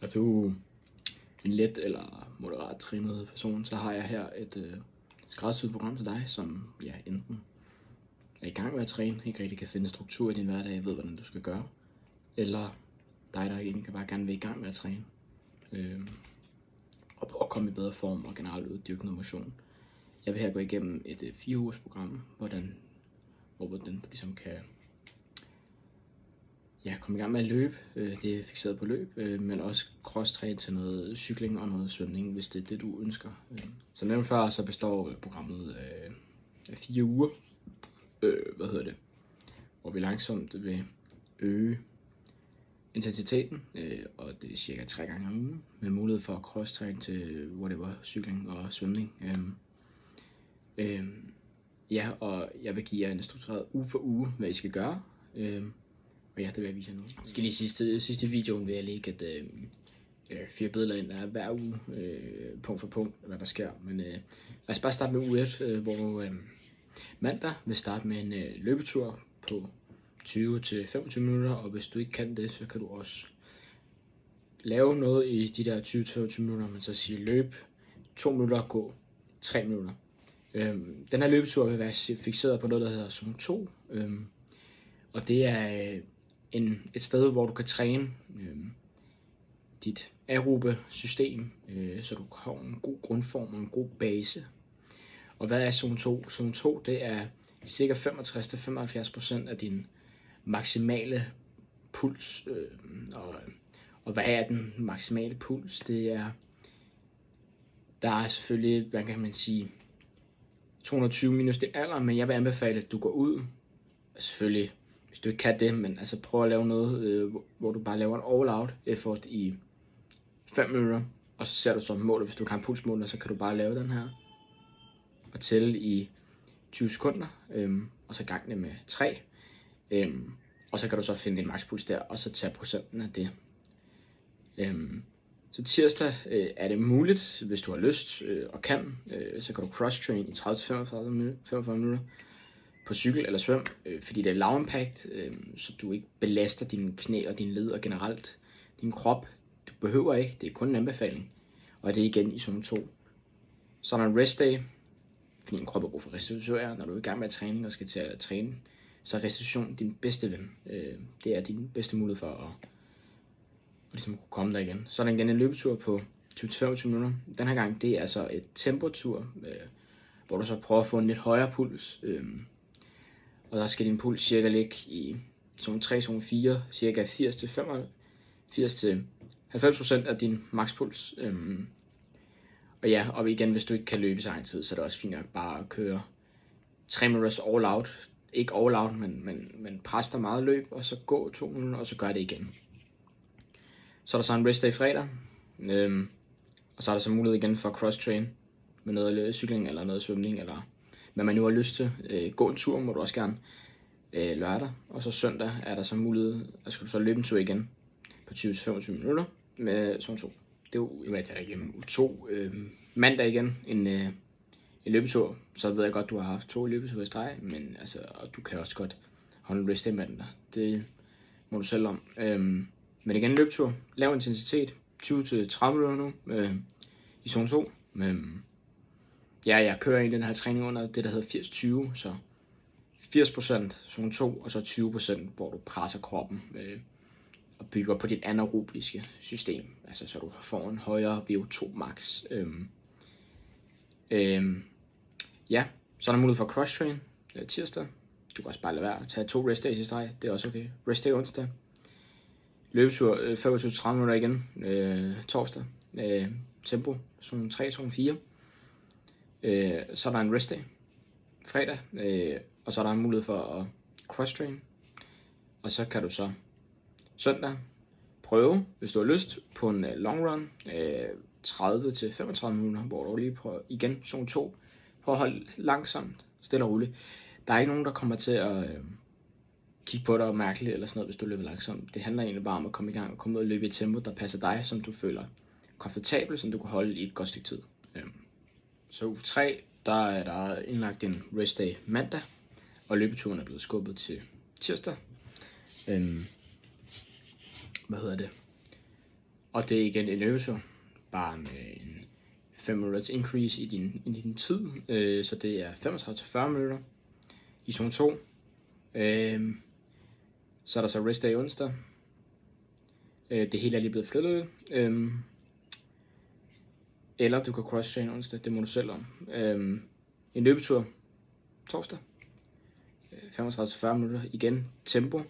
Er du en let eller moderat trænet person, så har jeg her et skræddersyet program til dig, som enten er i gang med at træne, ikke rigtig kan finde struktur i din hverdag, ved hvordan du skal gøre, eller dig, der egentlig bare gerne vil i gang med at træne, og prøve at komme i bedre form og generelt uddyrke noget motion. Jeg vil her gå igennem et 4 ugers program, hvordan du ligesom kan komme i gang med at løbe. Det er fikseret på løb, men også cross-træne til noget cykling og noget svømning, hvis det er det, du ønsker. Som nævnt før, så består programmet af 4 uger, hvor vi langsomt vil øge intensiteten, og det er cirka 3 gange om ugen, med mulighed for cross-træne til whatever, cykling og svømning. Og jeg vil give jer en struktureret uge for uge, hvad I skal gøre. Og det vil jeg vise jer nu. Jeg skal lige sidste videoen vil jeg lægge 4 billeder ind af hver uge, punkt for punkt, hvad der sker. Men lad os bare starte med uge 1, hvor mandag vil starte med en løbetur på 20-25 minutter. Og hvis du ikke kan det, så kan du også lave noget i de der 20-25 minutter, men så sige løb 2 minutter og gå 3 minutter. Den her løbetur vil være fikseret på noget, der hedder zone 2. Og det er et sted, hvor du kan træne dit aerobe system, så du har en god grundform og en god base. Og hvad er zone 2? Zone 2, det er cirka 65-75% af din maksimale puls. Og hvad er den maksimale puls? Der er selvfølgelig, hvad kan man sige, 220 minus din alder, men jeg vil anbefale, at du går ud. Selvfølgelig, hvis du ikke kan det, men altså prøv at lave noget, hvor du bare laver en all-out effort i 5 minutter, og så ser du som mål, hvis du kan have pulsmåler, så kan du bare lave den her, og tælle i 20 sekunder, og så gang det med 3, og så kan du så finde din makspuls der, og så tage procenten af det. Så tirsdag er det muligt, hvis du har lyst og kan, så kan du cross-train i 30-45 minutter på cykel eller svøm, fordi det er lav impact, så du ikke belaster dine knæ og dine led og generelt din krop. Du behøver ikke, det er kun en anbefaling, og det er igen i zone 2. Så er der en rest day, fordi din krop har brug for restitution. Når du er i gang med at træne og skal til at træne, så er restitution din bedste ven. Det er din bedste mulighed for at ligesom kunne komme der igen. Så er der igen en løbetur på 20-25 minutter. Den her gang, det er altså et tempotur, hvor du så prøver at få en lidt højere puls. Og der skal din puls cirka ligge i zone 3, zone 4, cirka 80-90% af din makspuls. Og igen, hvis du ikke kan løbe i egen tid, så er det også fint nok bare at køre 3 minutters all out. Ikke all out, men pres dig meget løb, og så gå 2 minutter, og så gør det igen. Så er der så en rest day fredag, og så er der så mulighed igen for cross-train med noget cykling eller noget svømning, eller hvad man nu har lyst til. Gå en tur må du også gerne lørdag, og så søndag er der så mulighed, at skal du så løbe en tur igen på 20-25 minutter med zone 2. Det er jo, jeg tager igennem 2 mandag igen, en løbetur, så ved jeg godt, du har haft 2 løbeture i streg, men altså, og du kan også godt holde en rest day mandag. Det må du selv om. Men igen en løbetur, lav intensitet, 20-30 minutter nu i zone 2. Jeg kører i den her træning under det, der hedder 80-20, så 80% zone 2, og så 20%, hvor du presser kroppen og bygger på dit anaerobiske system, altså så du får en højere VO2 max. Så er der mulighed for cross-train tirsdag. Du kan også bare lade være at tage 2 rest days i streg, det er også okay. Rest day onsdag. Løbetur 25-30 minutter igen torsdag. Tempo, zone 3, zone 4. Så er der en rest day fredag, og så er der en mulighed for at cross-train. Og så kan du så søndag prøve, hvis du har lyst, på en long run, 30-35 minutter, hvor du lige prøver igen zone 2. Prøv at holde langsomt, stille og roligt. Der er ikke nogen, der kommer til at kigge på dig mærkeligt eller sådan noget, hvis du løber langsomt. Det handler egentlig bare om at komme i gang og komme ud og løbe i et tempo, der passer dig, som du føler komfortabel, som du kan holde i et godt stykke tid. Så uge 3, der er der indlagt en rest day mandag, og løbeturen er blevet skubbet til tirsdag. Og det er igen en øvelse, bare med en 5 minutters increase i din tid. Så det er 35-40 minutter i zone 2. Så er der så rest day onsdag. Det hele er lige blevet flyttet. Eller du kan cross-train onsdag, det må du selv om. En løbetur torsdag. 35-40 minutter, igen tempo.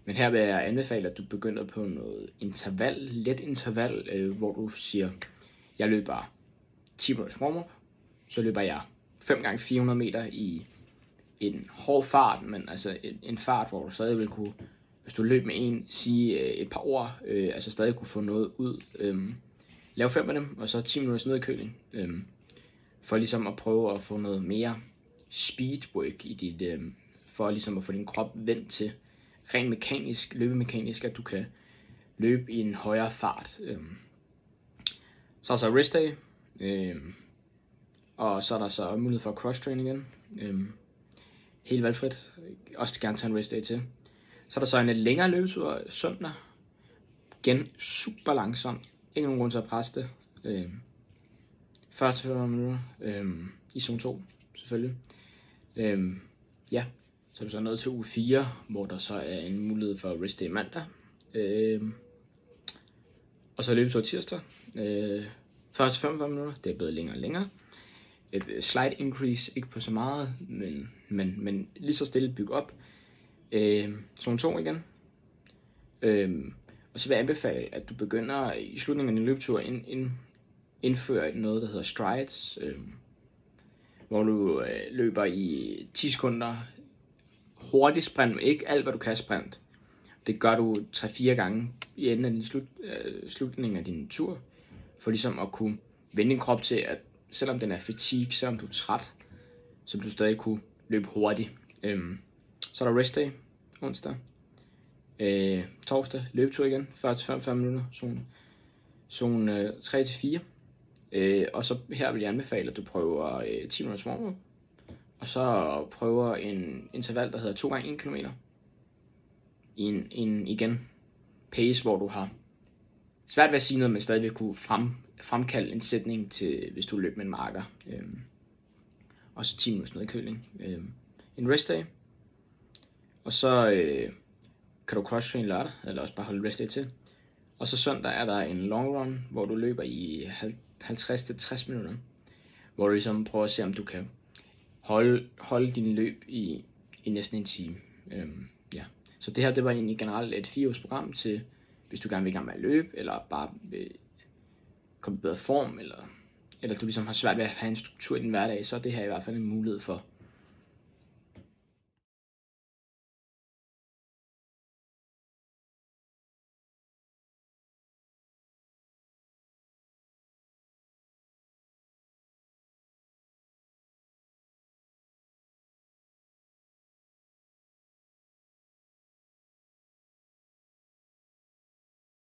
Men her vil jeg anbefale, at du begynder på noget interval, let interval, hvor du siger, jeg løber 10 minutter warm-up, så løber jeg 5 gange 400 meter i en hård fart, men altså en fart, hvor du stadig vil kunne, hvis du løber med en, sige et par ord, altså stadig kunne få noget ud. Lav 5 af dem, og så 10 minutters nedkøling, for ligesom at prøve at få noget mere speedwork i dit, for ligesom at få din krop vendt til rent mekanisk, løbemekanisk, at du kan løbe i en højere fart. Så er der så rest day, og så er der så mulighed for cross-training igen. Helt valgfrit. Også gerne tage en rest day til. Så er der så en lidt længere løbetur søndag. Igen super langsomt. Ikke nogen grund til at presse det. 40-45 minutter i zone 2 selvfølgelig. Ja, så er du så nået til uge 4, hvor der så er en mulighed for rest day mandag. Og så løbetur tirsdag. 40-45 minutter. Det er blevet længere og længere. Et slight increase, ikke på så meget, men lige så stille bygge op. Zone 2 igen. Og så vil jeg anbefale, at du begynder i slutningen af din løbetur indføre noget, der hedder strides, hvor du løber i 10 sekunder hurtigt sprint, men ikke alt, hvad du kan sprint. Det gør du 3-4 gange i enden af din slutningen af din tur, for ligesom at kunne vende din krop til, at selvom den er fatigue, selvom du er træt, så vil du stadig kunne løbe hurtigt. Så er der rest day onsdag. Torsdag løbetur igen, 40-45 minutter, zone 3-4. Og så her vil jeg anbefale, at du prøver 10 minutter warm-up, og så prøver en interval, der hedder 2 gange 1 km. I en igen pace, hvor du har svært ved at sige noget, men stadig vil kunne fremkalde en sætning til, hvis du løber med en marker. Og så 10 minutters nedkøling. En rest day. Og så kan du cross-train lørdag, eller også bare holde rest day til. Og så søndag er der en long run, hvor du løber i 50-60 minutter. Hvor du ligesom prøver at se, om du kan holde din løb i næsten en time. Ja. Så det her, det var egentlig generelt et 4-års program til, hvis du gerne vil i gang med at løbe, eller bare vil komme i bedre form, eller du ligesom har svært ved at have en struktur i din hverdag, så er det her i hvert fald en mulighed for